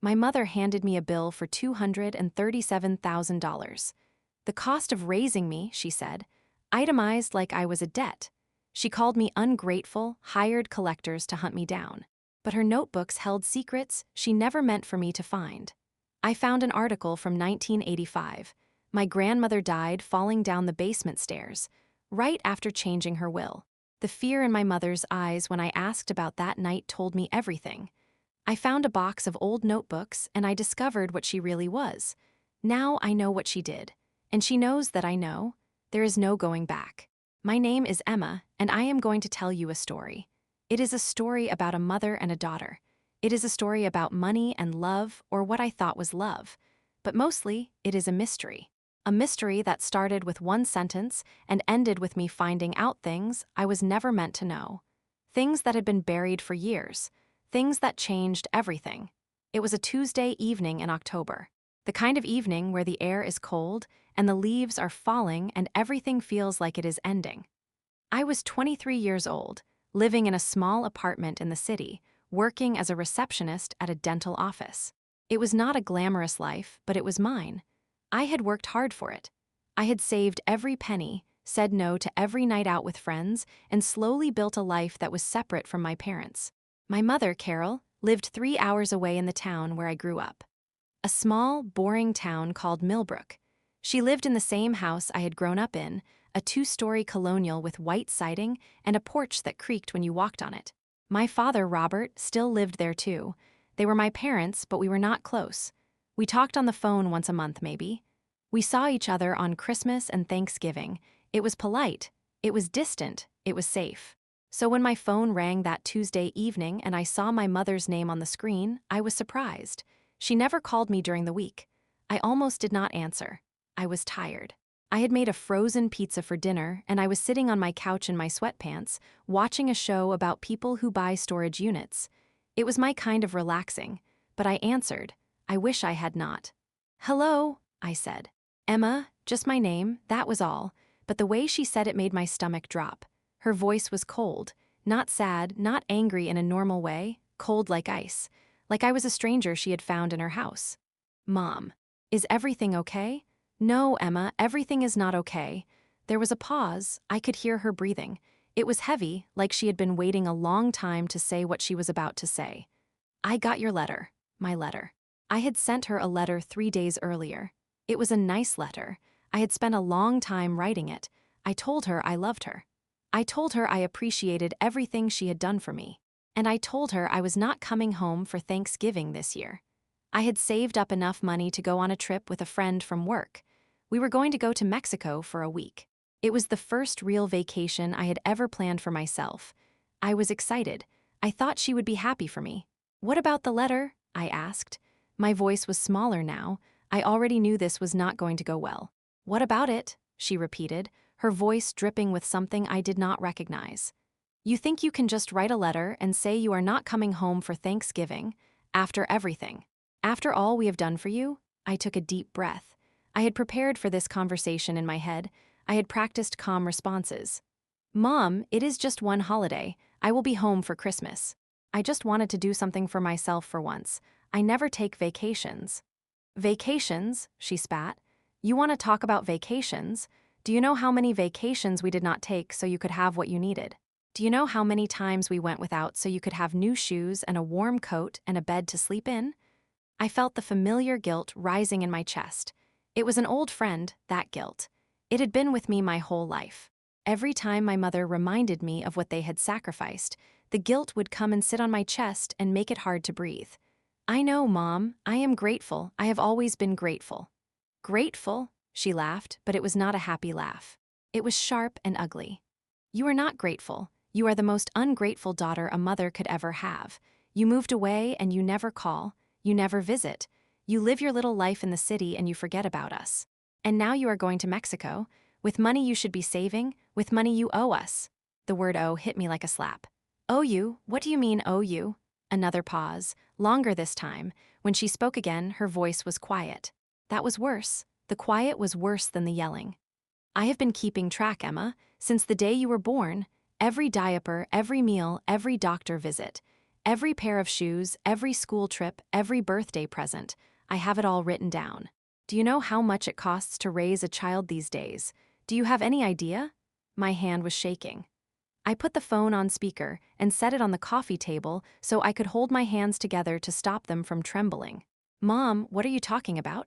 My mother handed me a bill for $237,000. The cost of raising me, she said, itemized like I was a debt. She called me ungrateful, hired collectors to hunt me down. But her notebooks held secrets she never meant for me to find. I found an article from 1985. My grandmother died falling down the basement stairs, right after changing her will. The fear in my mother's eyes when I asked about that night told me everything. I found a box of old notebooks and I discovered what she really was. Now I know what she did. And she knows that I know. There is no going back. My name is Emma, and I am going to tell you a story. It is a story about a mother and a daughter. It is a story about money and love, or what I thought was love. But mostly, it is a mystery. A mystery that started with one sentence and ended with me finding out things I was never meant to know. Things that had been buried for years. Things that changed everything. It was a Tuesday evening in October. The kind of evening where the air is cold and the leaves are falling and everything feels like it is ending. I was 23 years old, living in a small apartment in the city, working as a receptionist at a dental office. It was not a glamorous life, but it was mine. I had worked hard for it. I had saved every penny, said no to every night out with friends, and slowly built a life that was separate from my parents. My mother, Carol, lived 3 hours away in the town where I grew up. A small, boring town called Millbrook. She lived in the same house I had grown up in, a 2-story colonial with white siding and a porch that creaked when you walked on it. My father, Robert, still lived there too. They were my parents, but we were not close. We talked on the phone once a month, maybe. We saw each other on Christmas and Thanksgiving. It was polite. It was distant. It was safe. So when my phone rang that Tuesday evening and I saw my mother's name on the screen, I was surprised. She never called me during the week. I almost did not answer. I was tired. I had made a frozen pizza for dinner, and I was sitting on my couch in my sweatpants, watching a show about people who buy storage units. It was my kind of relaxing, but I answered. I wish I had not. "Hello," I said. "Emma, just my name, that was all," but the way she said it made my stomach drop. Her voice was cold, not sad, not angry in a normal way, cold like ice, like I was a stranger she had found in her house. "Mom, is everything okay?" "No, Emma, everything is not okay." There was a pause. I could hear her breathing. It was heavy, like she had been waiting a long time to say what she was about to say. "I got your letter." My letter. I had sent her a letter 3 days earlier. It was a nice letter. I had spent a long time writing it. I told her I loved her. I told her I appreciated everything she had done for me. And I told her I was not coming home for Thanksgiving this year. I had saved up enough money to go on a trip with a friend from work. We were going to go to Mexico for a week. It was the first real vacation I had ever planned for myself. I was excited. I thought she would be happy for me. "What about the letter?" I asked. My voice was smaller now. I already knew this was not going to go well. "What about it?" she repeated, her voice dripping with something I did not recognize. "You think you can just write a letter and say you are not coming home for Thanksgiving, after everything? After all we have done for you?" I took a deep breath. I had prepared for this conversation in my head. I had practiced calm responses. "Mom, it is just one holiday. I will be home for Christmas. I just wanted to do something for myself for once. I never take vacations." "Vacations?" she spat. "You want to talk about vacations? Do you know how many vacations we did not take so you could have what you needed? Do you know how many times we went without so you could have new shoes and a warm coat and a bed to sleep in?" I felt the familiar guilt rising in my chest. It was an old friend, that guilt. It had been with me my whole life. Every time my mother reminded me of what they had sacrificed, the guilt would come and sit on my chest and make it hard to breathe. "I know, Mom. I am grateful. I have always been grateful." "Grateful?" she laughed, but it was not a happy laugh. It was sharp and ugly. "You are not grateful. You are the most ungrateful daughter a mother could ever have. You moved away and you never call. You never visit. You live your little life in the city and you forget about us. And now you are going to Mexico, with money you should be saving, with money you owe us." The word owe hit me like a slap. "Owe you? What do you mean, owe you?" Another pause, longer this time. When she spoke again, her voice was quiet. That was worse. The quiet was worse than the yelling. "I have been keeping track, Emma, since the day you were born. Every diaper, every meal, every doctor visit. Every pair of shoes, every school trip, every birthday present. I have it all written down. Do you know how much it costs to raise a child these days? Do you have any idea? My hand was shaking. I put the phone on speaker and set it on the coffee table so I could hold my hands together to stop them from trembling. Mom, what are you talking about?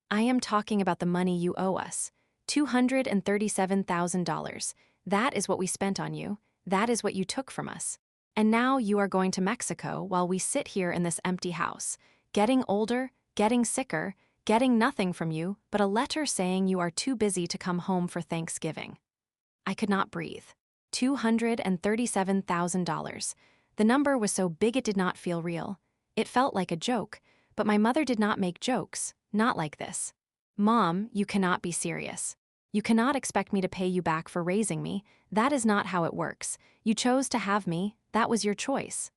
I am talking about the money you owe us. $237,000. That is what we spent on you. That is what you took from us. And now you are going to Mexico while we sit here in this empty house, getting older, getting sicker, getting nothing from you but a letter saying you are too busy to come home for Thanksgiving. I could not breathe. $237,000. The number was so big it did not feel real. It felt like a joke, but my mother did not make jokes, not like this. Mom, you cannot be serious. You cannot expect me to pay you back for raising me. That is not how it works. You chose to have me. That was your choice.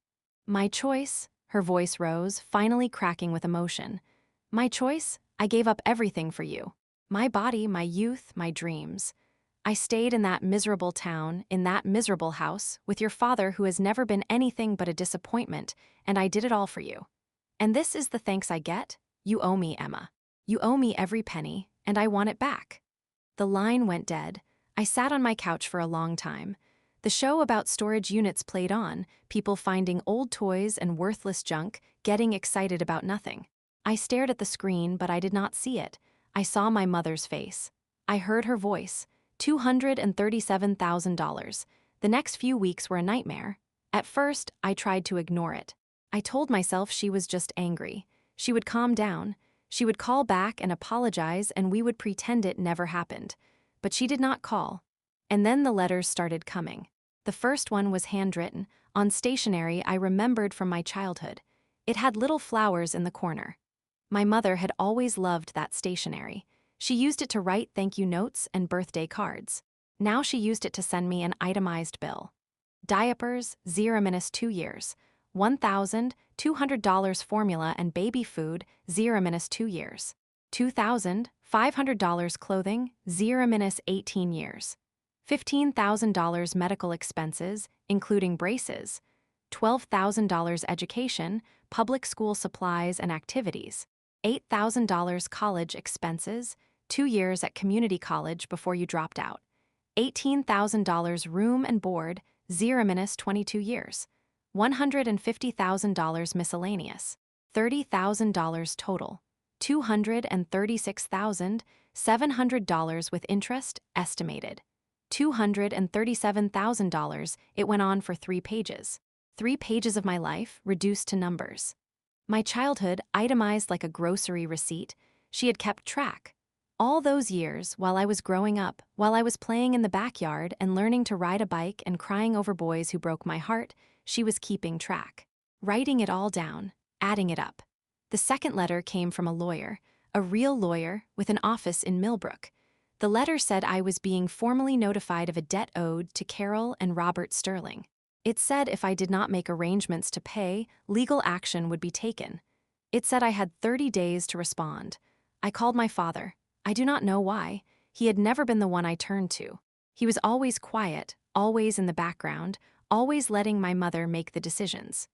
My choice? Her voice rose, finally cracking with emotion. My choice? I gave up everything for you. My body, my youth, my dreams. I stayed in that miserable town, in that miserable house, with your father who has never been anything but a disappointment, and I did it all for you. And this is the thanks I get? You owe me, Emma. You owe me every penny, and I want it back. The line went dead. I sat on my couch for a long time. The show about storage units played on, people finding old toys and worthless junk, getting excited about nothing. I stared at the screen, but I did not see it. I saw my mother's face. I heard her voice. $237,000. The next few weeks were a nightmare. At first, I tried to ignore it. I told myself she was just angry. She would calm down. She would call back and apologize, and we would pretend it never happened. But she did not call. And then the letters started coming. The first one was handwritten, on stationery I remembered from my childhood. It had little flowers in the corner. My mother had always loved that stationery. She used it to write thank you notes and birthday cards. Now she used it to send me an itemized bill. Diapers, 0-2 years. $1,200 formula and baby food, 0-2 years. $2,500 clothing, 0-18 years. $15,000 medical expenses, including braces. $12,000 education, public school supplies and activities. $8,000 college expenses, 2 years at community college before you dropped out. $18,000 room and board, 0-22 years. $150,000 miscellaneous. $30,000 total. $236,700 with interest estimated. $237,000. It went on for 3 pages. 3 pages of my life reduced to numbers. My childhood itemized like a grocery receipt. She had kept track. All those years, while I was growing up, while I was playing in the backyard and learning to ride a bike and crying over boys who broke my heart, she was keeping track. Writing it all down, adding it up. The second letter came from a lawyer, a real lawyer with an office in Millbrook. The letter said I was being formally notified of a debt owed to Carol and Robert Sterling. It said if I did not make arrangements to pay, legal action would be taken. It said I had 30 days to respond. I called my father. I do not know why. He had never been the one I turned to. He was always quiet, always in the background, always letting my mother make the decisions.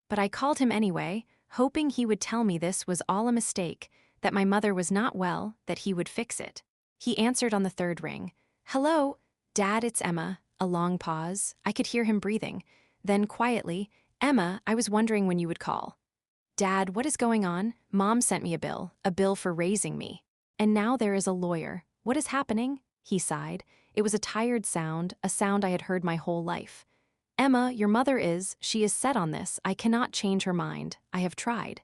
But I called him anyway, hoping he would tell me this was all a mistake, that my mother was not well, that he would fix it. He answered on the 3rd ring. "Hello, Dad, it's Emma." A long pause. I could hear him breathing. Then quietly, "Emma, I was wondering when you would call." "Dad, what is going on? Mom sent me a bill for raising me. And now there is a lawyer. What is happening?" He sighed. It was a tired sound, a sound I had heard my whole life. "Emma, your mother she is set on this. I cannot change her mind. I have tried."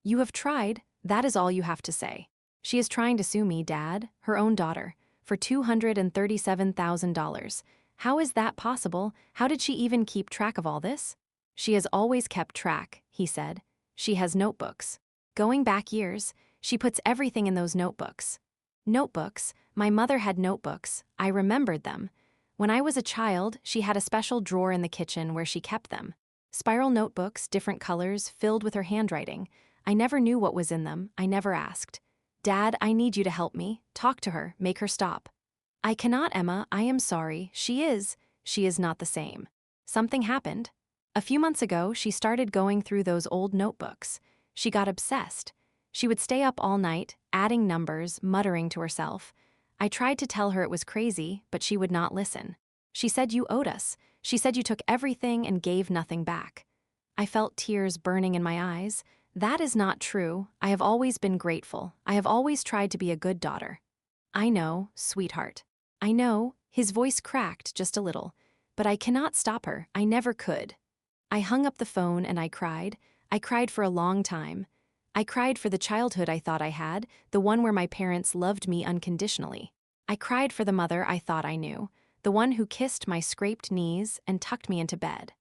"You have tried? That is all you have to say." "She is trying to sue me, Dad, her own daughter, for $237,000. How is that possible? How did she even keep track of all this?" "She has always kept track," he said. "She has notebooks. Going back years, she puts everything in those notebooks." Notebooks? My mother had notebooks. I remembered them. When I was a child, she had a special drawer in the kitchen where she kept them. Spiral notebooks, different colors, filled with her handwriting. I never knew what was in them. I never asked. "Dad, I need you to help me. Talk to her. Make her stop." "I cannot, Emma. I am sorry. She is not the same. Something happened." A few months ago, she started going through those old notebooks. She got obsessed. She would stay up all night, adding numbers, muttering to herself. I tried to tell her it was crazy, but she would not listen. She said you owed us. She said you took everything and gave nothing back. I felt tears burning in my eyes. That is not true. I have always been grateful. I have always tried to be a good daughter. I know, sweetheart. I know, his voice cracked just a little. But I cannot stop her. I never could. I hung up the phone and I cried. I cried for a long time. I cried for the childhood I thought I had, the one where my parents loved me unconditionally. I cried for the mother I thought I knew, the one who kissed my scraped knees and tucked me into bed.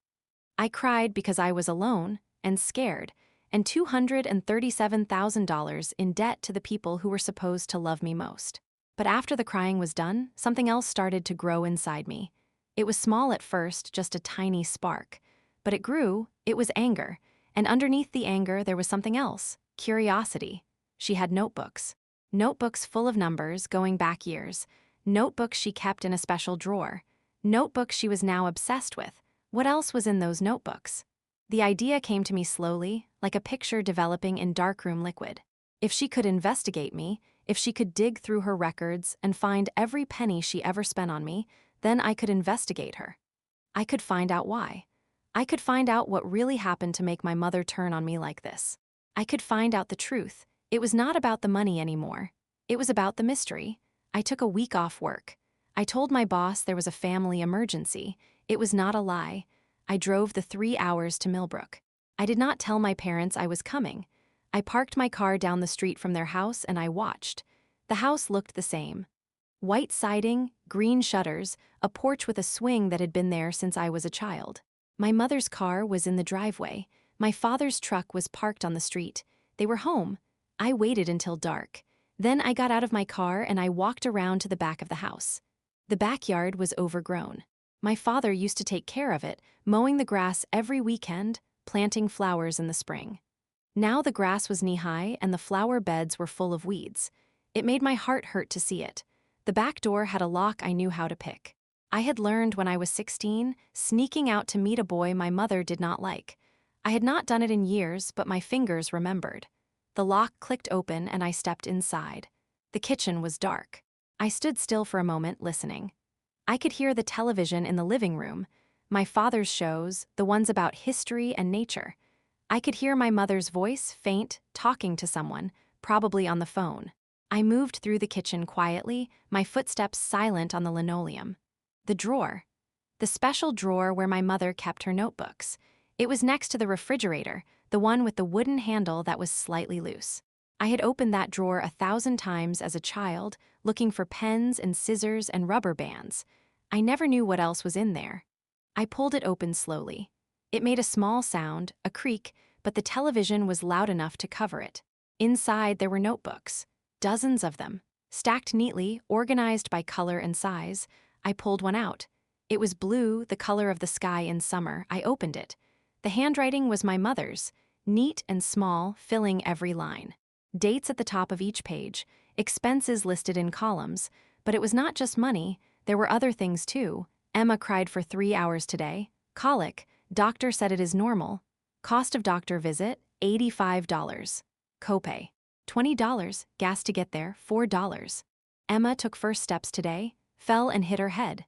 I cried because I was alone and scared, and $237,000 in debt to the people who were supposed to love me most. But after the crying was done, something else started to grow inside me. It was small at first, just a tiny spark. But it grew, it was anger, and underneath the anger there was something else, curiosity. She had notebooks. Notebooks full of numbers, going back years. Notebooks she kept in a special drawer. Notebooks she was now obsessed with. What else was in those notebooks? The idea came to me slowly, like a picture developing in darkroom liquid. If she could investigate me, if she could dig through her records and find every penny she ever spent on me, then I could investigate her. I could find out why. I could find out what really happened to make my mother turn on me like this. I could find out the truth. It was not about the money anymore. It was about the mystery. I took a week off work. I told my boss there was a family emergency. It was not a lie. I drove the 3 hours to Millbrook. I did not tell my parents I was coming. I parked my car down the street from their house and I watched. The house looked the same. White siding, green shutters, a porch with a swing that had been there since I was a child. My mother's car was in the driveway. My father's truck was parked on the street. They were home. I waited until dark. Then I got out of my car and I walked around to the back of the house. The backyard was overgrown. My father used to take care of it, mowing the grass every weekend, planting flowers in the spring. Now the grass was knee-high and the flower beds were full of weeds. It made my heart hurt to see it. The back door had a lock I knew how to pick. I had learned when I was 16, sneaking out to meet a boy my mother did not like. I had not done it in years, but my fingers remembered. The lock clicked open and I stepped inside. The kitchen was dark. I stood still for a moment, listening. I could hear the television in the living room, my father's shows, the ones about history and nature. I could hear my mother's voice, faint, talking to someone, probably on the phone. I moved through the kitchen quietly, my footsteps silent on the linoleum. The drawer. The special drawer where my mother kept her notebooks. It was next to the refrigerator, the one with the wooden handle that was slightly loose. I had opened that drawer 1,000 times as a child, looking for pens and scissors and rubber bands. I never knew what else was in there. I pulled it open slowly. It made a small sound, a creak, but the television was loud enough to cover it. Inside there were notebooks, dozens of them, stacked neatly, organized by color and size. I pulled one out. It was blue, the color of the sky in summer. I opened it. The handwriting was my mother's, neat and small, filling every line. Dates at the top of each page, expenses listed in columns, but it was not just money, there were other things too. Emma cried for 3 hours today. Colic, doctor said it is normal. Cost of doctor visit, $85. Copay, $20, gas to get there, $4. Emma took first steps today, fell and hit her head.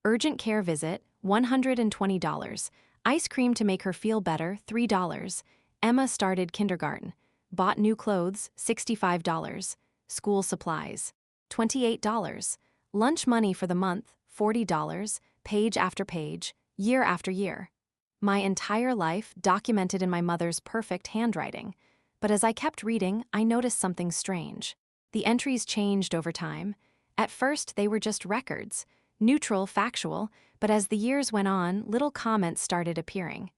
Urgent care visit, $120. Ice cream to make her feel better, $3. Emma started kindergarten. Bought new clothes, $65. School supplies, $28. Lunch money for the month, $40. Page after page, year after year. My entire life documented in my mother's perfect handwriting. But as I kept reading, I noticed something strange. The entries changed over time. At first, they were just records, neutral, factual, but as the years went on, little comments started appearing.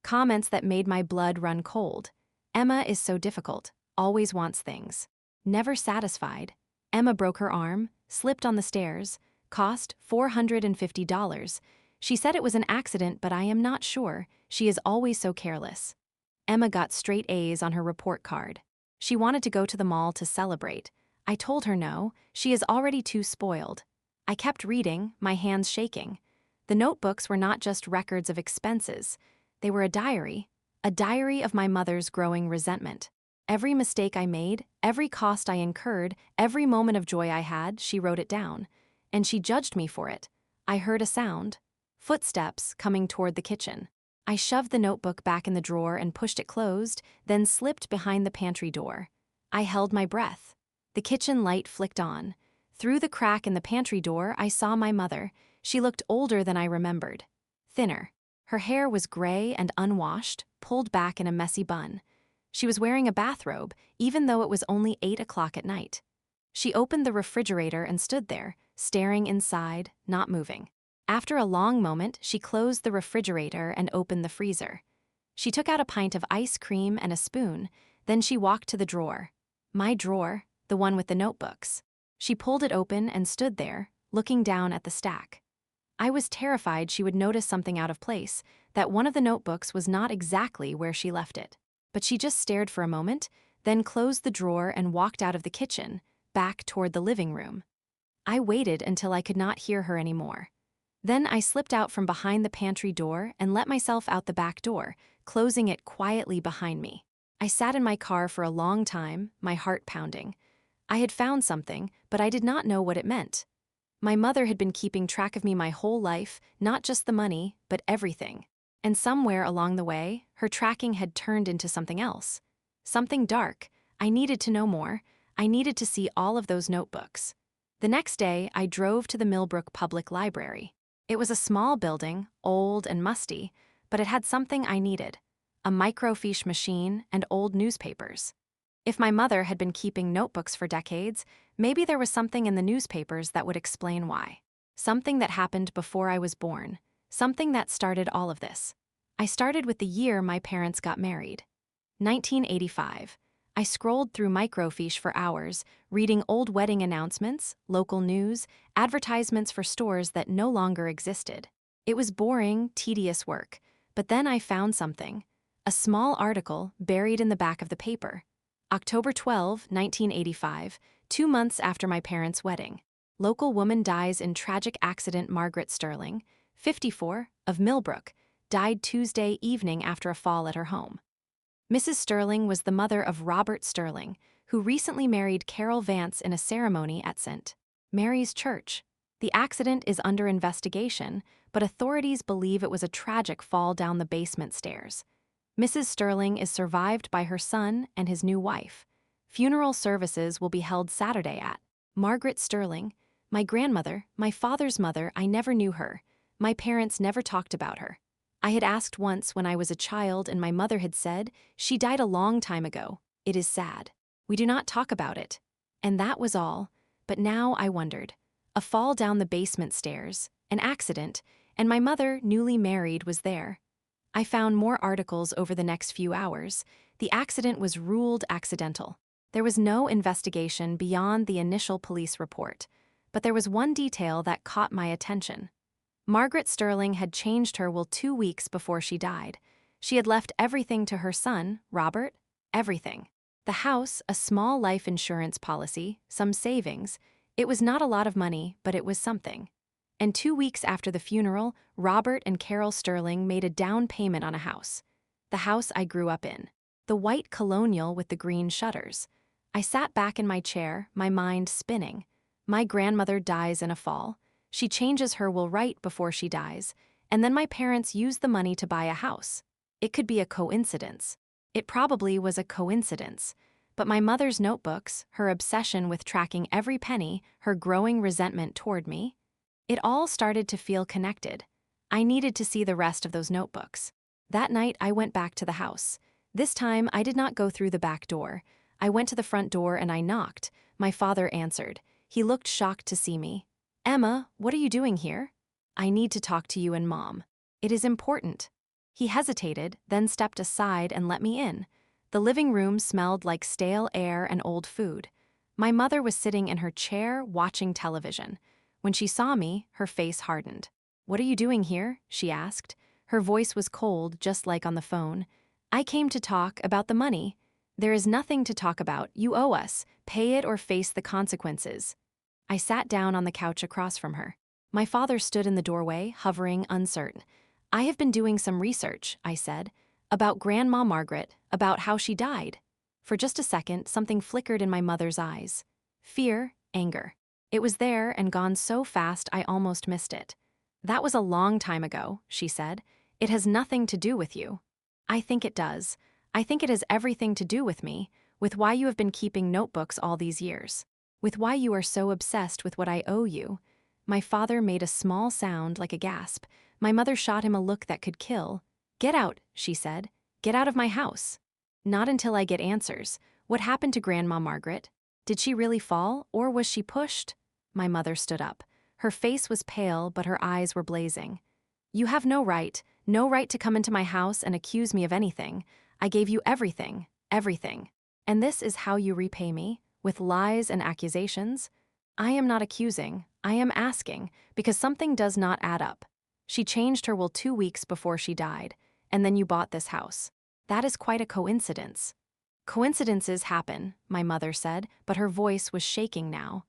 Comments that made my blood run cold. Emma is so difficult, always wants things. Never satisfied. Emma broke her arm, slipped on the stairs, cost $450. She said it was an accident, but I am not sure. She is always so careless. Emma got straight A's on her report card. She wanted to go to the mall to celebrate. I told her no, she is already too spoiled. I kept reading, my hands shaking. The notebooks were not just records of expenses. They were a diary of my mother's growing resentment. Every mistake I made, every cost I incurred, every moment of joy I had, she wrote it down. And she judged me for it. I heard a sound. Footsteps coming toward the kitchen. I shoved the notebook back in the drawer and pushed it closed, then slipped behind the pantry door. I held my breath. The kitchen light flicked on. Through the crack in the pantry door, I saw my mother. She looked older than I remembered. Thinner. Her hair was gray and unwashed, pulled back in a messy bun. She was wearing a bathrobe, even though it was only 8 o'clock at night. She opened the refrigerator and stood there, staring inside, not moving. After a long moment, she closed the refrigerator and opened the freezer. She took out a pint of ice cream and a spoon, then she walked to the drawer. My drawer, the one with the notebooks. She pulled it open and stood there, looking down at the stack. I was terrified she would notice something out of place, that one of the notebooks was not exactly where she left it. But she just stared for a moment, then closed the drawer and walked out of the kitchen, back toward the living room. I waited until I could not hear her anymore. Then I slipped out from behind the pantry door and let myself out the back door, closing it quietly behind me. I sat in my car for a long time, my heart pounding. I had found something, but I did not know what it meant. My mother had been keeping track of me my whole life, not just the money, but everything. And somewhere along the way, her tracking had turned into something else. Something dark. I needed to know more. I needed to see all of those notebooks. The next day, I drove to the Millbrook Public Library. It was a small building, old and musty, but it had something I needed: a microfiche machine and old newspapers. If my mother had been keeping notebooks for decades, maybe there was something in the newspapers that would explain why. Something that happened before I was born. Something that started all of this. I started with the year my parents got married. 1985. I scrolled through microfiche for hours, reading old wedding announcements, local news, advertisements for stores that no longer existed. It was boring, tedious work, but then I found something. A small article buried in the back of the paper. October 12, 1985, 2 months after my parents' wedding. Local woman dies in tragic accident. Margaret Sterling, 54, of Millbrook, died Tuesday evening after a fall at her home. Mrs. Sterling was the mother of Robert Sterling, who recently married Carol Vance in a ceremony at St. Mary's Church. The accident is under investigation, but authorities believe it was a tragic fall down the basement stairs. Mrs. Sterling is survived by her son and his new wife. Funeral services will be held Saturday at Margaret Sterling. My grandmother, my father's mother, I never knew her. My parents never talked about her. I had asked once when I was a child and my mother had said, "She died a long time ago. It is sad. We do not talk about it." And that was all. But now I wondered. A fall down the basement stairs, an accident, and my mother, newly married, was there. I found more articles over the next few hours. The accident was ruled accidental. There was no investigation beyond the initial police report. But there was one detail that caught my attention. Margaret Sterling had changed her will 2 weeks before she died. She had left everything to her son, Robert, everything. The house, a small life insurance policy, some savings. It was not a lot of money, but it was something. And 2 weeks after the funeral, Robert and Carol Sterling made a down payment on a house. The house I grew up in. The white colonial with the green shutters. I sat back in my chair, my mind spinning. My grandmother dies in a fall. She changes her will right before she dies. And then my parents use the money to buy a house. It could be a coincidence. It probably was a coincidence. But my mother's notebooks, her obsession with tracking every penny, her growing resentment toward me, it all started to feel connected. I needed to see the rest of those notebooks. That night, I went back to the house. This time, I did not go through the back door. I went to the front door and I knocked. My father answered. He looked shocked to see me. "Emma, what are you doing here?" "I need to talk to you and Mom. It is important." He hesitated, then stepped aside and let me in. The living room smelled like stale air and old food. My mother was sitting in her chair watching television. When she saw me, her face hardened. "What are you doing here?" she asked. Her voice was cold, just like on the phone. "I came to talk about the money." "There is nothing to talk about. You owe us. Pay it or face the consequences." I sat down on the couch across from her. My father stood in the doorway, hovering, uncertain. I have been doing some research, I said, about Grandma Margaret, about how she died. For just a second, something flickered in my mother's eyes. Fear, anger. It was there and gone so fast I almost missed it. That was a long time ago, she said. It has nothing to do with you. I think it does. I think it has everything to do with me, with why you have been keeping notebooks all these years, with why you are so obsessed with what I owe you. My father made a small sound like a gasp. My mother shot him a look that could kill. Get out, she said. Get out of my house. Not until I get answers. What happened to Grandma Margaret? Did she really fall, or was she pushed? My mother stood up. Her face was pale, but her eyes were blazing. You have no right to come into my house and accuse me of anything. I gave you everything, everything. And this is how you repay me? With lies and accusations? I am not accusing, I am asking, because something does not add up. She changed her will 2 weeks before she died, and then you bought this house. That is quite a coincidence. Coincidences happen, my mother said, but her voice was shaking now.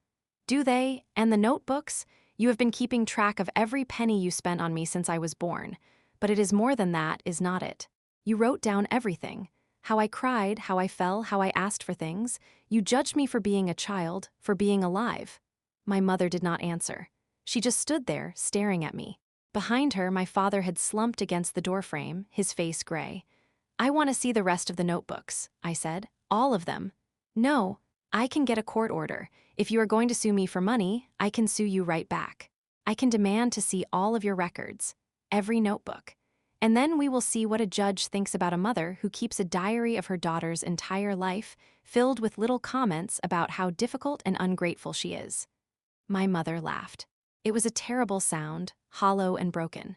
Do they? And the notebooks? You have been keeping track of every penny you spent on me since I was born. But it is more than that, is not it? You wrote down everything. How I cried, how I fell, how I asked for things. You judged me for being a child, for being alive. My mother did not answer. She just stood there, staring at me. Behind her, my father had slumped against the doorframe, his face gray. I want to see the rest of the notebooks, I said. All of them. No, I can get a court order. If you are going to sue me for money, I can sue you right back. I can demand to see all of your records, every notebook. And then we will see what a judge thinks about a mother who keeps a diary of her daughter's entire life, filled with little comments about how difficult and ungrateful she is. My mother laughed. It was a terrible sound, hollow and broken.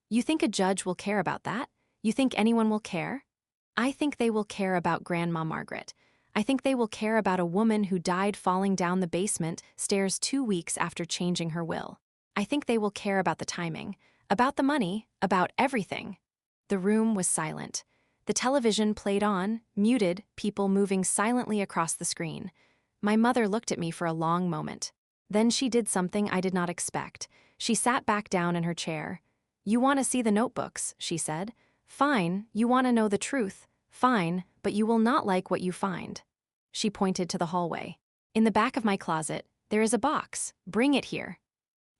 You think a judge will care about that? You think anyone will care? I think they will care about Grandma Margaret. I think they will care about a woman who died falling down the basement stairs 2 weeks after changing her will. I think they will care about the timing, about the money, about everything. The room was silent. The television played on, muted, people moving silently across the screen. My mother looked at me for a long moment. Then she did something I did not expect. She sat back down in her chair. You want to see the notebooks, she said. Fine, you want to know the truth. Fine, but you will not like what you find. She pointed to the hallway. In the back of my closet, there is a box. Bring it here.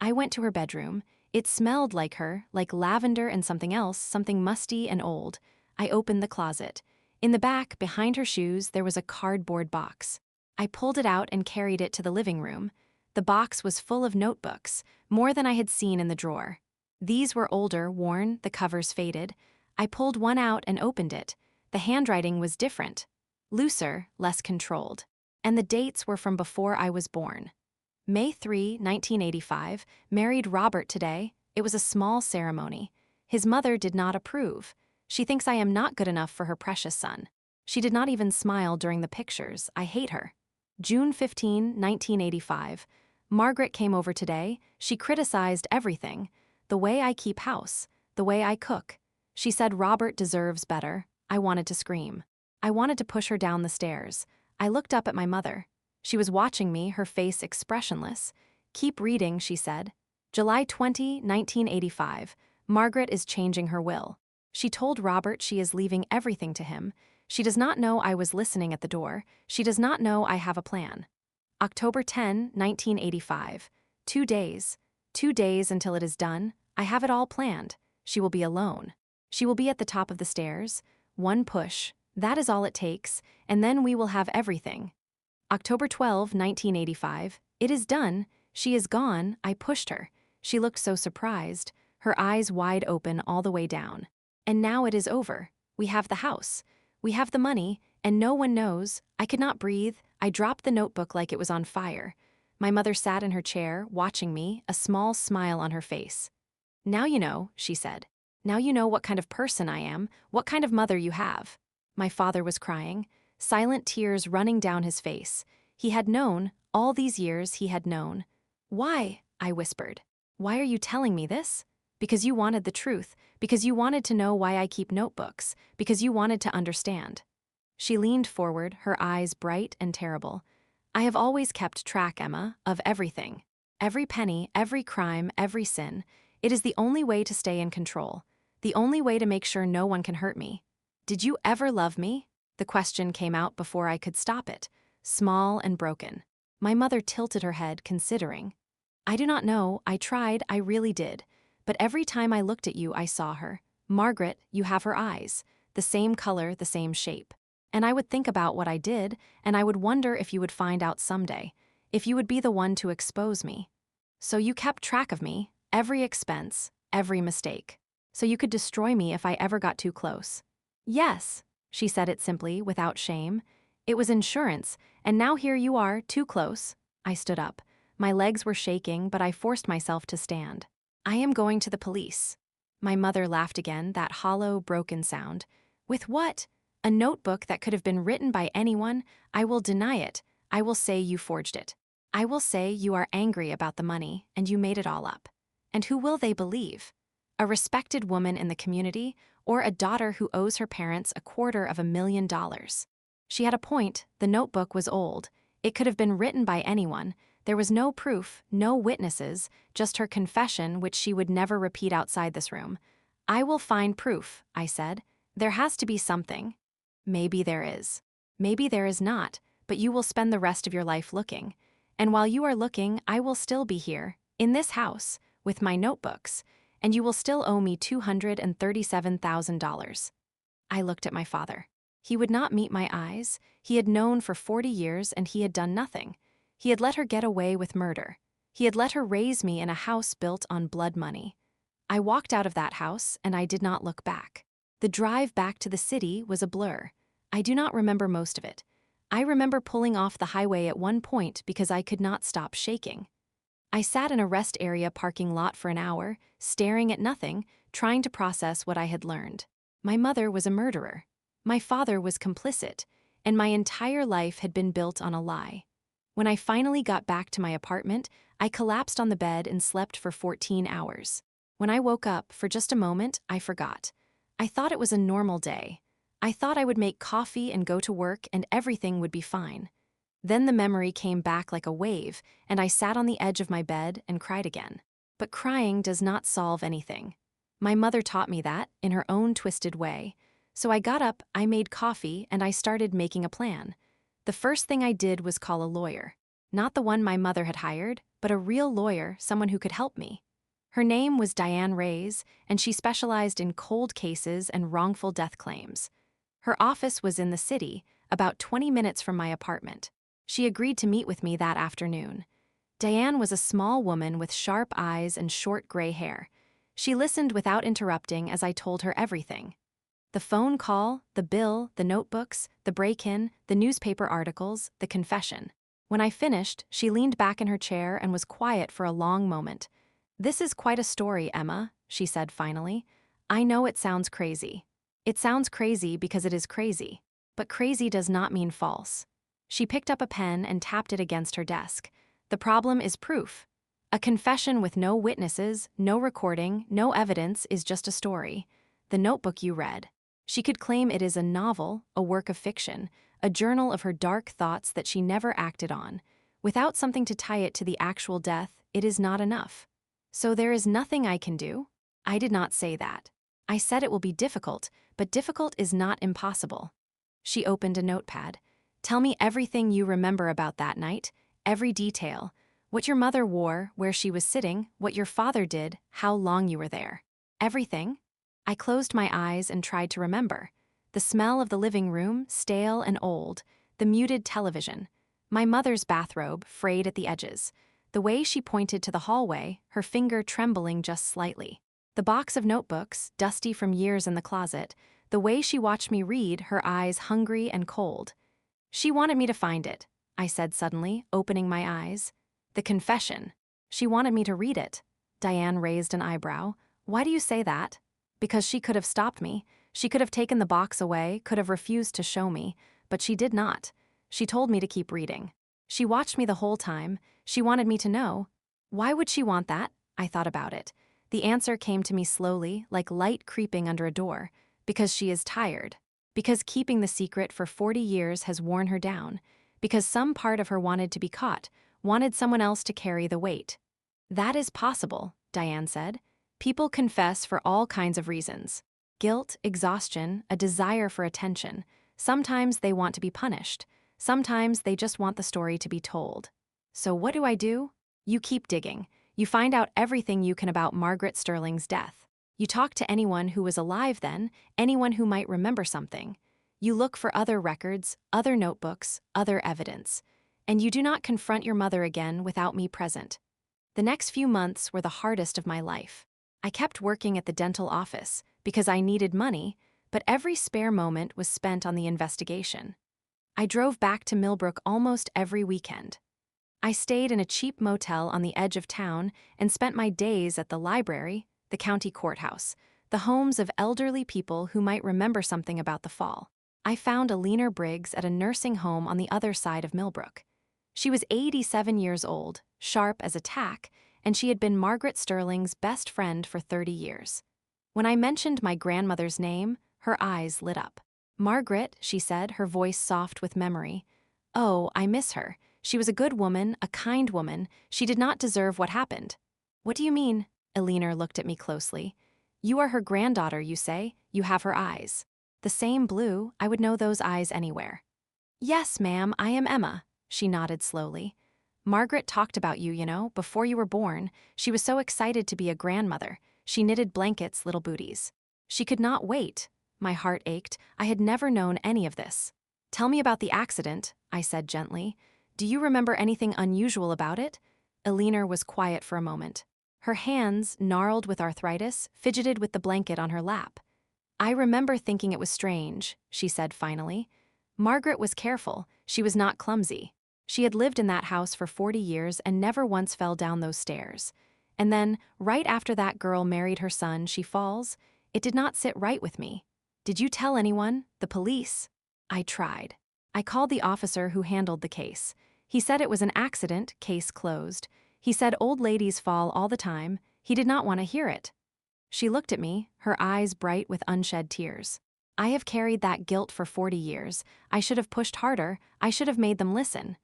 I went to her bedroom. It smelled like her, like lavender and something else, something musty and old. I opened the closet. In the back, behind her shoes, there was a cardboard box. I pulled it out and carried it to the living room. The box was full of notebooks, more than I had seen in the drawer. These were older, worn, the covers faded. I pulled one out and opened it. The handwriting was different, looser, less controlled. And the dates were from before I was born. May 3, 1985, married Robert today. It was a small ceremony. His mother did not approve. She thinks I am not good enough for her precious son. She did not even smile during the pictures. I hate her. June 15, 1985. Margaret came over today. She criticized everything. The way I keep house, the way I cook. She said Robert deserves better. I wanted to scream. I wanted to push her down the stairs. I looked up at my mother. She was watching me, her face expressionless. Keep reading, she said. July 20, 1985. Margaret is changing her will. She told Robert she is leaving everything to him. She does not know I was listening at the door. She does not know I have a plan. October 10, 1985. 2 days. 2 days until it is done. I have it all planned. She will be alone. She will be at the top of the stairs. One push. That is all it takes, and then we will have everything. October 12, 1985. It is done. She is gone. I pushed her. She looked so surprised, her eyes wide open all the way down. And now it is over. We have the house. We have the money, and no one knows. I could not breathe. I dropped the notebook like it was on fire. My mother sat in her chair, watching me, a small smile on her face. Now you know, she said. Now you know what kind of person I am, what kind of mother you have. My father was crying, silent tears running down his face. He had known, all these years he had known. Why? I whispered. Why are you telling me this? Because you wanted the truth, because you wanted to know why I keep notebooks, because you wanted to understand. She leaned forward, her eyes bright and terrible. I have always kept track, Emma, of everything. Every penny, every crime, every sin. It is the only way to stay in control. The only way to make sure no one can hurt me. Did you ever love me? The question came out before I could stop it, small and broken. My mother tilted her head, considering. I do not know, I tried, I really did. But every time I looked at you, I saw her. Margaret, you have her eyes. The same color, the same shape. And I would think about what I did, and I would wonder if you would find out someday, if you would be the one to expose me. So you kept track of me, every expense, every mistake. So you could destroy me if I ever got too close. Yes, she said it simply, without shame. It was insurance, and now here you are, too close. I stood up. My legs were shaking, but I forced myself to stand. I am going to the police. My mother laughed again, that hollow, broken sound. With what? A notebook that could have been written by anyone? I will deny it. I will say you forged it. I will say you are angry about the money, and you made it all up. And who will they believe? A respected woman in the community, or a daughter who owes her parents $250,000? She had a point, the notebook was old. It could have been written by anyone. There was no proof, no witnesses, just her confession, which she would never repeat outside this room. I will find proof, I said. There has to be something. Maybe there is. Maybe there is not, but you will spend the rest of your life looking. And while you are looking, I will still be here, in this house, with my notebooks, and you will still owe me $237,000. I looked at my father. He would not meet my eyes. He had known for 40 years and he had done nothing. He had let her get away with murder. He had let her raise me in a house built on blood money. I walked out of that house and I did not look back. The drive back to the city was a blur. I do not remember most of it. I remember pulling off the highway at one point because I could not stop shaking. I sat in a rest area parking lot for an hour, staring at nothing, trying to process what I had learned. My mother was a murderer. My father was complicit, and my entire life had been built on a lie. When I finally got back to my apartment, I collapsed on the bed and slept for 14 hours. When I woke up, for just a moment, I forgot. I thought it was a normal day. I thought I would make coffee and go to work and everything would be fine. Then the memory came back like a wave, and I sat on the edge of my bed and cried again. But crying does not solve anything. My mother taught me that, in her own twisted way. So I got up, I made coffee, and I started making a plan. The first thing I did was call a lawyer. Not the one my mother had hired, but a real lawyer, someone who could help me. Her name was Diane Reyes, and she specialized in cold cases and wrongful death claims. Her office was in the city, about 20 minutes from my apartment. She agreed to meet with me that afternoon. Diane was a small woman with sharp eyes and short gray hair. She listened without interrupting as I told her everything. The phone call, the bill, the notebooks, the break-in, the newspaper articles, the confession. When I finished, she leaned back in her chair and was quiet for a long moment. "This is quite a story, Emma," she said finally. "I know it sounds crazy. It sounds crazy because it is crazy. But crazy does not mean false." She picked up a pen and tapped it against her desk. "The problem is proof. A confession with no witnesses, no recording, no evidence is just a story. The notebook you read. She could claim it is a novel, a work of fiction, a journal of her dark thoughts that she never acted on. Without something to tie it to the actual death, it is not enough. So there is nothing I can do?" I did not say that. I said it will be difficult, but difficult is not impossible. She opened a notepad. "Tell me everything you remember about that night, every detail. What your mother wore, where she was sitting, what your father did, how long you were there. Everything?" I closed my eyes and tried to remember. The smell of the living room, stale and old, the muted television, my mother's bathrobe, frayed at the edges, the way she pointed to the hallway, her finger trembling just slightly, the box of notebooks, dusty from years in the closet, the way she watched me read, her eyes hungry and cold. "She wanted me to find it," I said suddenly, opening my eyes. "The confession. She wanted me to read it." Diane raised an eyebrow. "Why do you say that?" "Because she could have stopped me. She could have taken the box away, could have refused to show me, but she did not. She told me to keep reading. She watched me the whole time. She wanted me to know." Why would she want that? I thought about it. The answer came to me slowly, like light creeping under a door. Because she is tired. Because keeping the secret for 40 years has worn her down. Because some part of her wanted to be caught, wanted someone else to carry the weight. "That is possible," Diane said. People confess for all kinds of reasons: guilt, exhaustion, a desire for attention. Sometimes they want to be punished. Sometimes they just want the story to be told. So what do? You keep digging. You find out everything you can about Margaret Sterling's death. You talk to anyone who was alive then, anyone who might remember something. You look for other records, other notebooks, other evidence. And you do not confront your mother again without me present. The next few months were the hardest of my life. I kept working at the dental office because I needed money, but every spare moment was spent on the investigation. I drove back to Millbrook almost every weekend. I stayed in a cheap motel on the edge of town and spent my days at the library, the county courthouse, the homes of elderly people who might remember something about the fall. I found Alina Briggs at a nursing home on the other side of Millbrook. She was 87 years old, sharp as a tack, and she had been Margaret Sterling's best friend for 30 years. When I mentioned my grandmother's name, her eyes lit up. "Margaret," she said, her voice soft with memory. "Oh, I miss her. She was a good woman, a kind woman. She did not deserve what happened." "What do you mean?" Alina looked at me closely. "You are her granddaughter, you say. You have her eyes. The same blue, I would know those eyes anywhere." "Yes, ma'am, I am Emma." She nodded slowly. "Margaret talked about you, before you were born. She was so excited to be a grandmother. She knitted blankets, little booties. She could not wait." My heart ached. I had never known any of this. "Tell me about the accident," I said gently. "Do you remember anything unusual about it?" Alina was quiet for a moment. Her hands, gnarled with arthritis, fidgeted with the blanket on her lap. "I remember thinking it was strange," she said finally. "Margaret was careful. She was not clumsy. She had lived in that house for 40 years and never once fell down those stairs. And then, right after that girl married her son, she falls. It did not sit right with me." "Did you tell anyone? The police?" I tried. I called the officer who handled the case. He said it was an accident, case closed. He said old ladies fall all the time. He did not want to hear it. She looked at me, her eyes bright with unshed tears. "I have carried that guilt for 40 years. I should have pushed harder. I should have made them listen."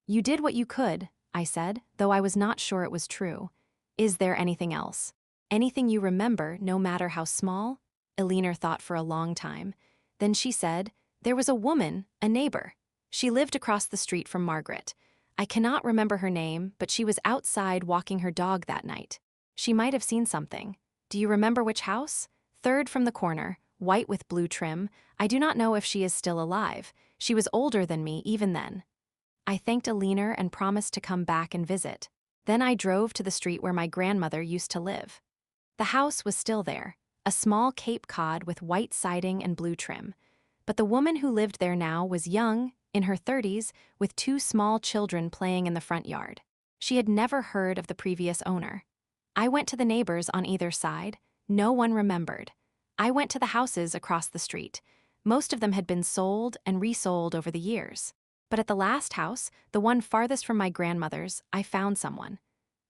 "You did what you could," I said, though I was not sure it was true. "Is there anything else? Anything you remember, no matter how small?" Alina thought for a long time. Then she said, "There was a woman, a neighbor. She lived across the street from Margaret. I cannot remember her name, but she was outside walking her dog that night. She might have seen something. Do you remember which house? Third from the corner, white with blue trim. I do not know if she is still alive. She was older than me even then." I thanked Alina and promised to come back and visit. Then I drove to the street where my grandmother used to live. The house was still there, a small Cape Cod with white siding and blue trim. But the woman who lived there now was young, in her 30s, with 2 small children playing in the front yard. She had never heard of the previous owner. I went to the neighbors on either side. No one remembered. I went to the houses across the street. Most of them had been sold and resold over the years. But at the last house, the one farthest from my grandmother's, I found someone.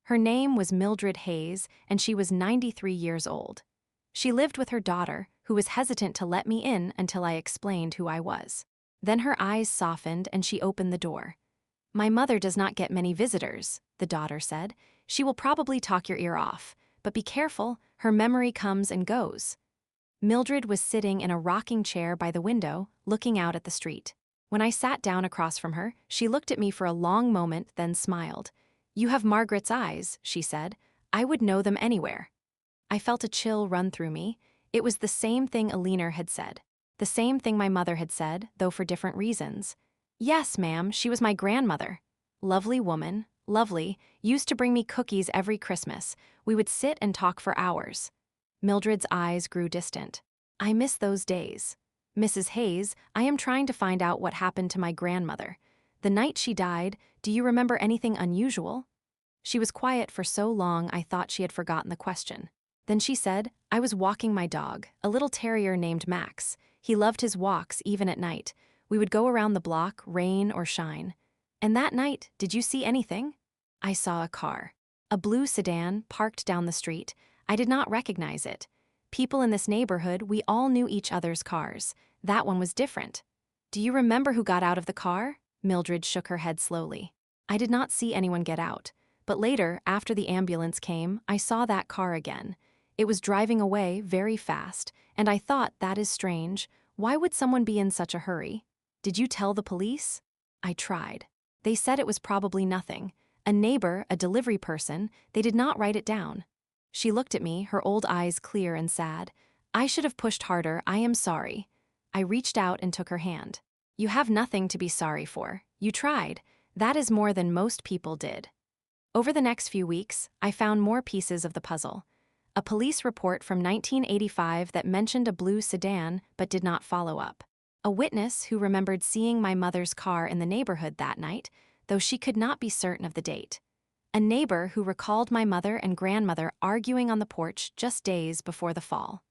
Her name was Mildred Hayes, and she was 93 years old. She lived with her daughter, who was hesitant to let me in until I explained who I was. Then her eyes softened and she opened the door. "My mother does not get many visitors," the daughter said. "She will probably talk your ear off, but be careful, her memory comes and goes." Mildred was sitting in a rocking chair by the window, looking out at the street. When I sat down across from her, she looked at me for a long moment, then smiled. "You have Margaret's eyes," she said. "I would know them anywhere." I felt a chill run through me. It was the same thing Alina had said. The same thing my mother had said, though for different reasons. "Yes, ma'am, she was my grandmother. Lovely woman, lovely, used to bring me cookies every Christmas. We would sit and talk for hours." Mildred's eyes grew distant. "I miss those days. Mrs. Hayes, I am trying to find out what happened to my grandmother. The night she died, do you remember anything unusual?" She was quiet for so long I thought she had forgotten the question. Then she said, "I was walking my dog, a little terrier named Max. He loved his walks even at night. We would go around the block, rain or shine. And that night, did you see anything?" I saw a car. A blue sedan, parked down the street. I did not recognize it. People in this neighborhood, we all knew each other's cars. That one was different. "Do you remember who got out of the car?" Mildred shook her head slowly. "I did not see anyone get out. But later, after the ambulance came, I saw that car again. It was driving away very fast, and I thought, that is strange. Why would someone be in such a hurry? Did you tell the police? I tried. They said it was probably nothing. A neighbor, a delivery person, they did not write it down. She looked at me, her old eyes clear and sad. I should have pushed harder, I am sorry. I reached out and took her hand. You have nothing to be sorry for. You tried. That is more than most people did. Over the next few weeks, I found more pieces of the puzzle. A police report from 1985 that mentioned a blue sedan but did not follow up. A witness who remembered seeing my mother's car in the neighborhood that night, though she could not be certain of the date. A neighbor who recalled my mother and grandmother arguing on the porch just days before the fall.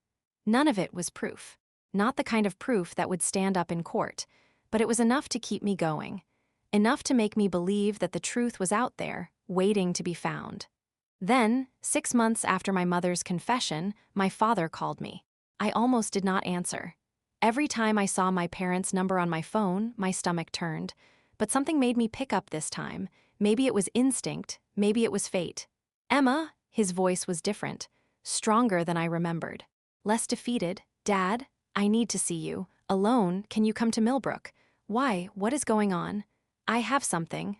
None of it was proof. Not the kind of proof that would stand up in court, but it was enough to keep me going. Enough to make me believe that the truth was out there, waiting to be found. Then, 6 months after my mother's confession, my father called me. I almost did not answer. Every time I saw my parents' number on my phone, my stomach turned. But something made me pick up this time. Maybe it was instinct, maybe it was fate. Emma, his voice was different, stronger than I remembered. Less defeated. Dad, I need to see you. Alone, can you come to Millbrook? Why, what is going on? I have something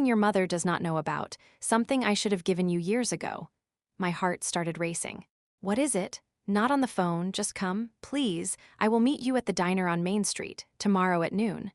your mother does not know about, something I should have given you years ago. My heart started racing. What is it? Not on the phone, just come, please. I will meet you at the diner on Main Street, tomorrow at noon.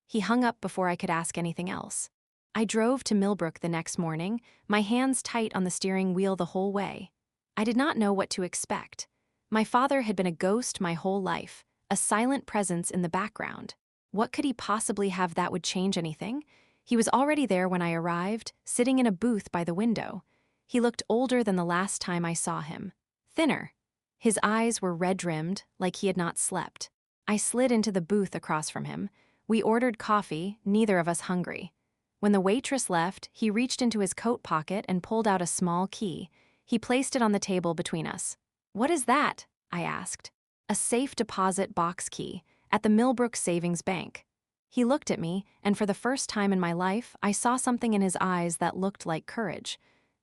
He hung up before I could ask anything else. I drove to Millbrook the next morning, my hands tight on the steering wheel the whole way. I did not know what to expect. My father had been a ghost my whole life, a silent presence in the background. What could he possibly have that would change anything? He was already there when I arrived, sitting in a booth by the window. He looked older than the last time I saw him. Thinner. His eyes were red-rimmed, like he had not slept. I slid into the booth across from him. We ordered coffee, neither of us hungry. When the waitress left, he reached into his coat pocket and pulled out a small key. He placed it on the table between us. What is that? I asked. A safe deposit box key. At the Millbrook Savings Bank. He looked at me, and for the first time in my life, I saw something in his eyes that looked like courage.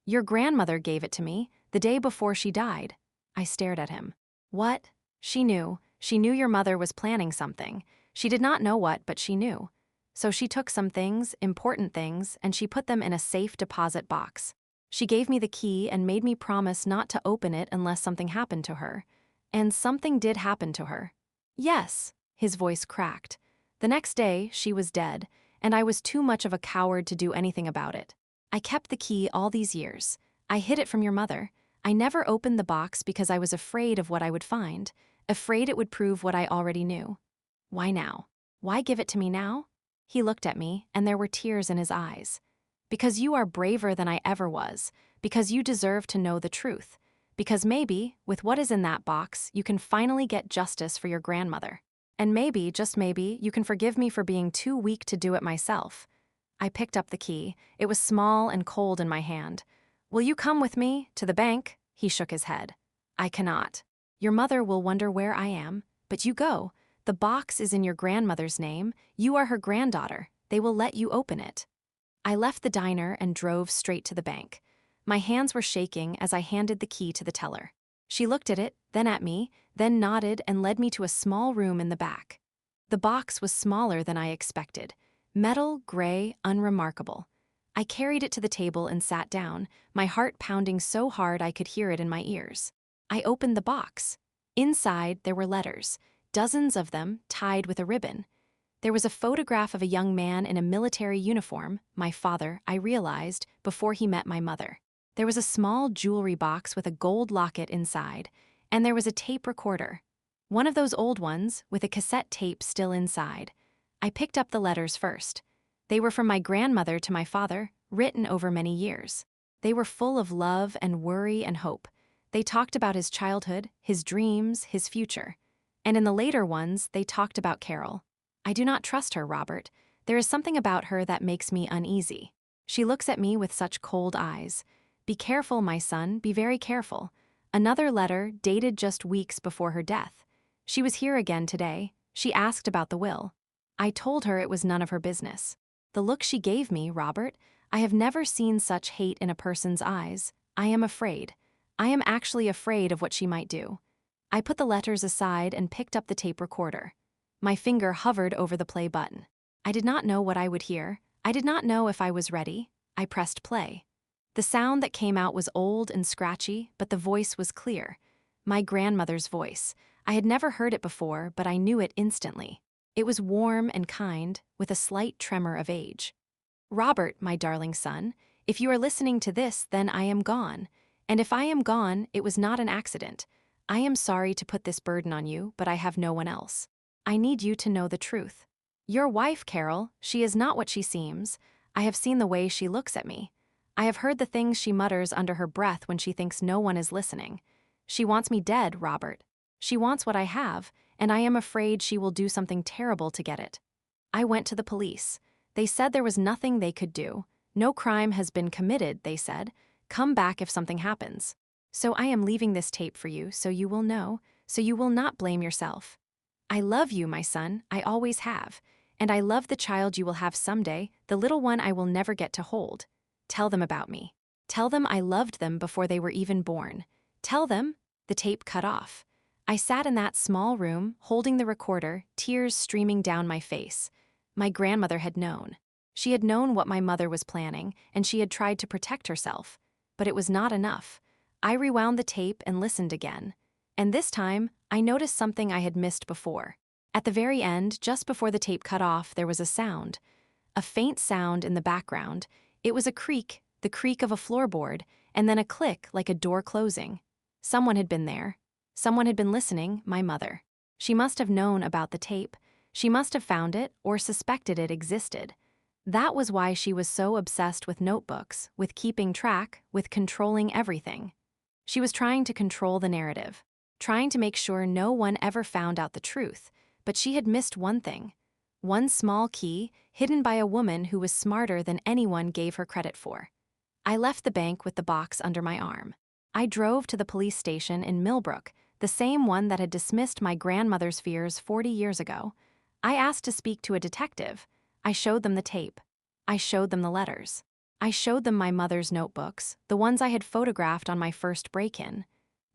Your grandmother gave it to me, the day before she died. I stared at him. What? She knew. She knew your mother was planning something. She did not know what, but she knew. So she took some things, important things, and she put them in a safe deposit box. She gave me the key and made me promise not to open it unless something happened to her. And something did happen to her. Yes. His voice cracked. The next day, she was dead, and I was too much of a coward to do anything about it. I kept the key all these years. I hid it from your mother. I never opened the box because I was afraid of what I would find, afraid it would prove what I already knew. Why now? Why give it to me now? He looked at me, and there were tears in his eyes. Because you are braver than I ever was, because you deserve to know the truth, because maybe, with what is in that box, you can finally get justice for your grandmother. And maybe, just maybe, you can forgive me for being too weak to do it myself. I picked up the key. It was small and cold in my hand. Will you come with me, to the bank? He shook his head. I cannot. Your mother will wonder where I am, but you go. The box is in your grandmother's name. You are her granddaughter. They will let you open it. I left the diner and drove straight to the bank. My hands were shaking as I handed the key to the teller. She looked at it, then at me, then nodded and led me to a small room in the back. The box was smaller than I expected. Metal, gray, unremarkable. I carried it to the table and sat down, my heart pounding so hard I could hear it in my ears. I opened the box. Inside, there were letters, dozens of them, tied with a ribbon. There was a photograph of a young man in a military uniform, my father, I realized, before he met my mother. There was a small jewelry box with a gold locket inside, and there was a tape recorder. One of those old ones, with a cassette tape still inside. I picked up the letters first. They were from my grandmother to my father, written over many years. They were full of love and worry and hope. They talked about his childhood, his dreams, his future. And in the later ones, they talked about Carol. I do not trust her, Robert. There is something about her that makes me uneasy. She looks at me with such cold eyes. Be careful, my son, be very careful. Another letter, dated just weeks before her death. She was here again today. She asked about the will. I told her it was none of her business. The look she gave me, Robert, I have never seen such hate in a person's eyes. I am afraid. I am actually afraid of what she might do. I put the letters aside and picked up the tape recorder. My finger hovered over the play button. I did not know what I would hear. I did not know if I was ready. I pressed play. The sound that came out was old and scratchy, but the voice was clear. My grandmother's voice. I had never heard it before, but I knew it instantly. It was warm and kind, with a slight tremor of age. Robert, my darling son, if you are listening to this, then I am gone. And if I am gone, it was not an accident. I am sorry to put this burden on you, but I have no one else. I need you to know the truth. Your wife, Carol, she is not what she seems. I have seen the way she looks at me. I have heard the things she mutters under her breath when she thinks no one is listening. She wants me dead, Robert. She wants what I have, and I am afraid she will do something terrible to get it. I went to the police. They said there was nothing they could do. No crime has been committed, they said. Come back if something happens. So I am leaving this tape for you so you will know, so you will not blame yourself. I love you, my son, I always have. And I love the child you will have someday, the little one I will never get to hold. Tell them about me. Tell them I loved them before they were even born. Tell them. The tape cut off. I sat in that small room, holding the recorder, tears streaming down my face. My grandmother had known. She had known what my mother was planning, and she had tried to protect herself. But it was not enough. I rewound the tape and listened again. And this time, I noticed something I had missed before. At the very end, just before the tape cut off, there was a sound. A faint sound in the background. It was a creak, the creak of a floorboard, and then a click like a door closing. Someone had been there. Someone had been listening, my mother. She must have known about the tape. She must have found it or suspected it existed. That was why she was so obsessed with notebooks, with keeping track, with controlling everything. She was trying to control the narrative, trying to make sure no one ever found out the truth, but she had missed one thing. One small key, hidden by a woman who was smarter than anyone gave her credit for. I left the bank with the box under my arm. I drove to the police station in Millbrook, the same one that had dismissed my grandmother's fears 40 years ago. I asked to speak to a detective. I showed them the tape. I showed them the letters. I showed them my mother's notebooks, the ones I had photographed on my first break-in.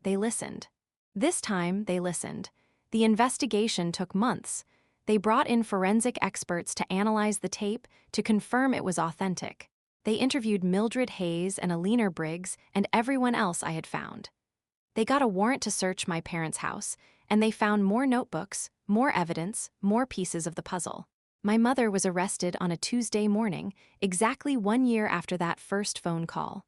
They listened. This time, they listened. The investigation took months. They brought in forensic experts to analyze the tape to confirm it was authentic. They interviewed Mildred Hayes and Alina Briggs and everyone else I had found. They got a warrant to search my parents' house, and they found more notebooks, more evidence, more pieces of the puzzle. My mother was arrested on a Tuesday morning, exactly 1 year after that first phone call.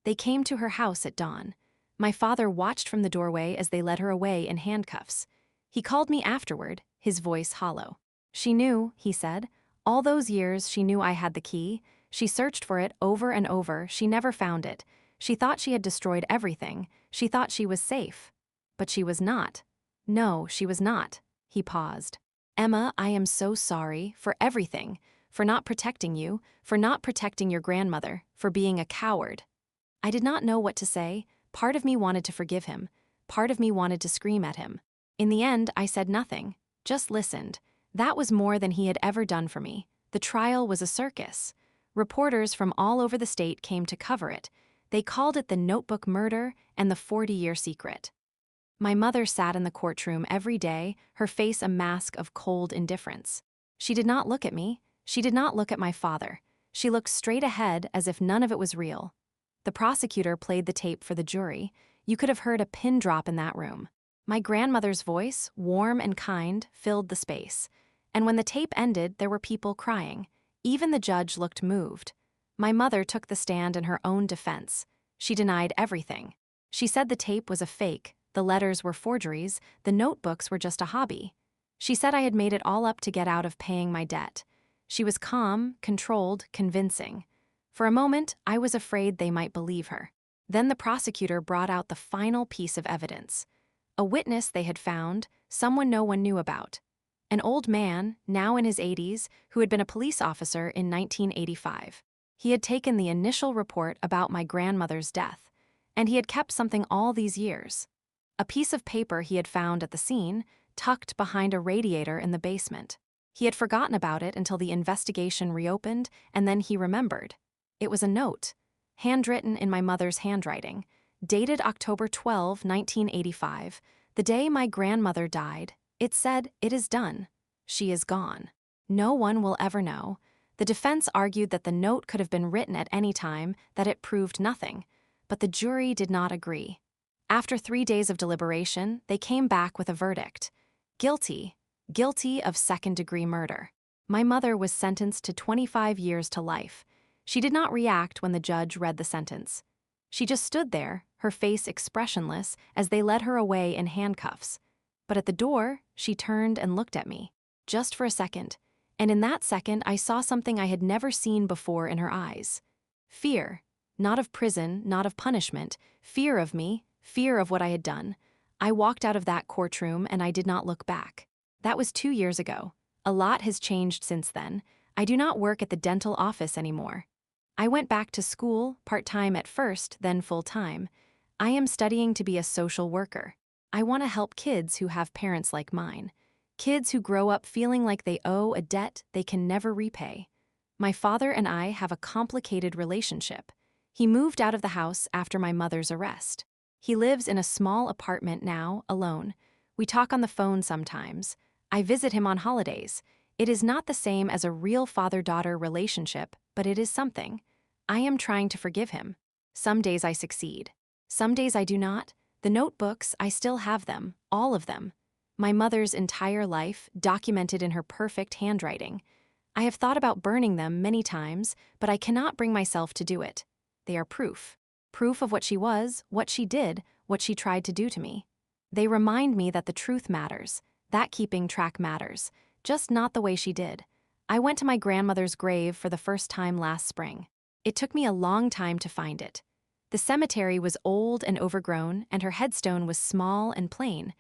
They came to her house at dawn. My father watched from the doorway as they led her away in handcuffs. He called me afterward, his voice hollow. She knew, he said. All those years she knew I had the key. She searched for it over and over. She never found it. She thought she had destroyed everything. She thought she was safe. But she was not. No, she was not. He paused. Emma, I am so sorry for everything, for not protecting you, for not protecting your grandmother, for being a coward. I did not know what to say. Part of me wanted to forgive him. Part of me wanted to scream at him. In the end, I said nothing, just listened. That was more than he had ever done for me. The trial was a circus. Reporters from all over the state came to cover it. They called it the Notebook Murder and the 40-year secret. My mother sat in the courtroom every day, her face a mask of cold indifference. She did not look at me. She did not look at my father. She looked straight ahead as if none of it was real. The prosecutor played the tape for the jury. You could have heard a pin drop in that room. My grandmother's voice, warm and kind, filled the space. And when the tape ended, there were people crying. Even the judge looked moved. My mother took the stand in her own defense. She denied everything. She said the tape was a fake, the letters were forgeries, the notebooks were just a hobby. She said I had made it all up to get out of paying my debt. She was calm, controlled, convincing. For a moment, I was afraid they might believe her. Then the prosecutor brought out the final piece of evidence. A witness they had found, someone no one knew about. An old man, now in his 80s, who had been a police officer in 1985. He had taken the initial report about my grandmother's death, and he had kept something all these years. A piece of paper he had found at the scene, tucked behind a radiator in the basement. He had forgotten about it until the investigation reopened, and then he remembered. It was a note, handwritten in my mother's handwriting, dated October 12, 1985, the day my grandmother died. It said, "It is done. She is gone. No one will ever know." The defense argued that the note could have been written at any time, that it proved nothing. But the jury did not agree. After 3 days of deliberation, they came back with a verdict. Guilty. Guilty of second-degree murder. My mother was sentenced to 25 years to life. She did not react when the judge read the sentence. She just stood there, her face expressionless, as they led her away in handcuffs. But at the door, she turned and looked at me. Just for a second. And in that second, I saw something I had never seen before in her eyes. Fear. Not of prison, not of punishment. Fear of me, fear of what I had done. I walked out of that courtroom and I did not look back. That was 2 years ago. A lot has changed since then. I do not work at the dental office anymore. I went back to school, part-time at first, then full-time. I am studying to be a social worker. I want to help kids who have parents like mine. Kids who grow up feeling like they owe a debt they can never repay. My father and I have a complicated relationship. He moved out of the house after my mother's arrest. He lives in a small apartment now, alone. We talk on the phone sometimes. I visit him on holidays. It is not the same as a real father-daughter relationship, but it is something. I am trying to forgive him. Some days I succeed. Some days I do not. The notebooks, I still have them, all of them. My mother's entire life, documented in her perfect handwriting. I have thought about burning them many times, but I cannot bring myself to do it. They are proof. Proof of what she was, what she did, what she tried to do to me. They remind me that the truth matters, that keeping track matters, just not the way she did. I went to my grandmother's grave for the first time last spring. It took me a long time to find it. The cemetery was old and overgrown, and her headstone was small and plain.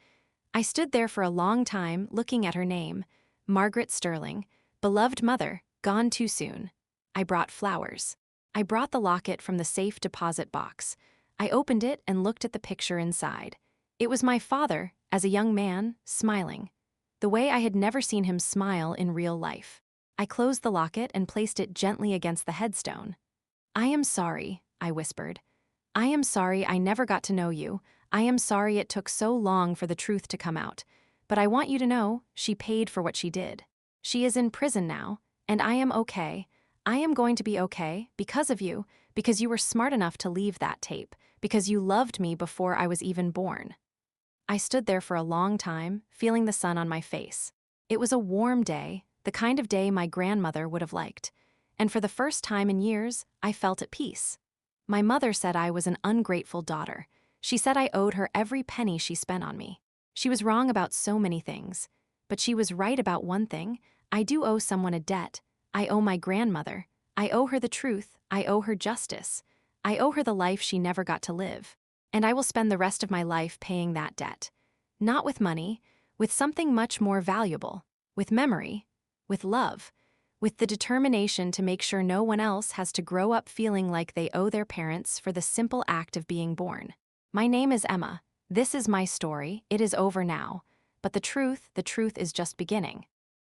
I stood there for a long time looking at her name, Margaret Sterling, beloved mother, gone too soon. I brought flowers. I brought the locket from the safe deposit box. I opened it and looked at the picture inside. It was my father, as a young man, smiling. The way I had never seen him smile in real life. I closed the locket and placed it gently against the headstone. "I am sorry," I whispered. "I am sorry I never got to know you. I am sorry it took so long for the truth to come out. But I want you to know, she paid for what she did. She is in prison now, and I am okay. I am going to be okay, because of you, because you were smart enough to leave that tape, because you loved me before I was even born." I stood there for a long time, feeling the sun on my face. It was a warm day, the kind of day my grandmother would have liked. And for the first time in years, I felt at peace. My mother said I was an ungrateful daughter. She said I owed her every penny she spent on me. She was wrong about so many things. But she was right about one thing. I do owe someone a debt. I owe my grandmother. I owe her the truth. I owe her justice. I owe her the life she never got to live. And I will spend the rest of my life paying that debt. Not with money, with something much more valuable. With memory. With love. With the determination to make sure no one else has to grow up feeling like they owe their parents for the simple act of being born. My name is Emma. This is my story. It is over now. But the truth is just beginning.